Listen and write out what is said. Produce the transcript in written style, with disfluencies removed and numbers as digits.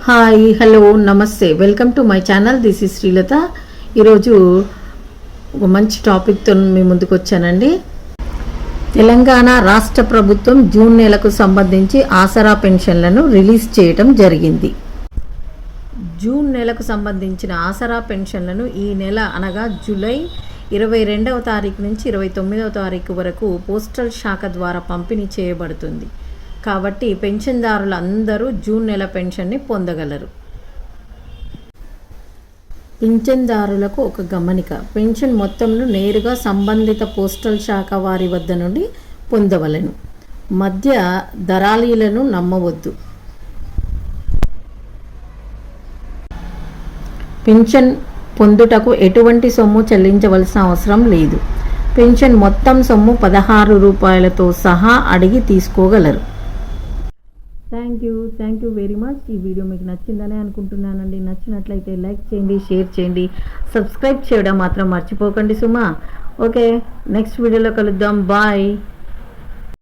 Hi hello నమస్తే welcome to my channel. This is Srilatha. ఈరోజు ఒక మంచి టాపిక్తో మీ ముందుకు వచ్చానండి. తెలంగాణ రాష్ట్ర ప్రభుత్వం జూన్ నెలకు సంబంధించి ఆసరా పెన్షన్లను రిలీజ్ చేయడం జరిగింది. జూన్ నెలకు సంబంధించిన ఆసరా పెన్షన్లను ఈ నెల అనగా జూలై 22వ తారీఖు నుంచి 29వ తారీఖు వరకు పోస్టల్ శాఖ ద్వారా పంపిణీ చేయబడుతుంది. కాబట్టి పెన్షన్దారులు అందరూ జూన్ నెల పెన్షన్ని పొందగలరు. పింఛన్దారులకు ఒక గమనిక: పెన్షన్ మొత్తంను నేరుగా సంబంధిత పోస్టల్ శాఖ వారి వద్ద నుండి పొందవలెను. మధ్య దళారీలను నమ్మవద్దు. పెన్షన్ పొందుటకు ఎటువంటి సొమ్ము చెల్లించవలసిన అవసరం లేదు. పెన్షన్ మొత్తం సొమ్ము 16 రూపాయలతో సహా అడిగి తీసుకోగలరు. Thank you very much. ఈ వీడియో మీకు నచ్చిందనే అనుకుంటున్నానండి. నచ్చినట్లయితే లైక్ చేయండి, షేర్ చేయండి, సబ్స్క్రైబ్ చేయడం మాత్రం మర్చిపోకండి సుమా. ఓకే, నెక్స్ట్ వీడియోలో కలుద్దాం. బాయ్.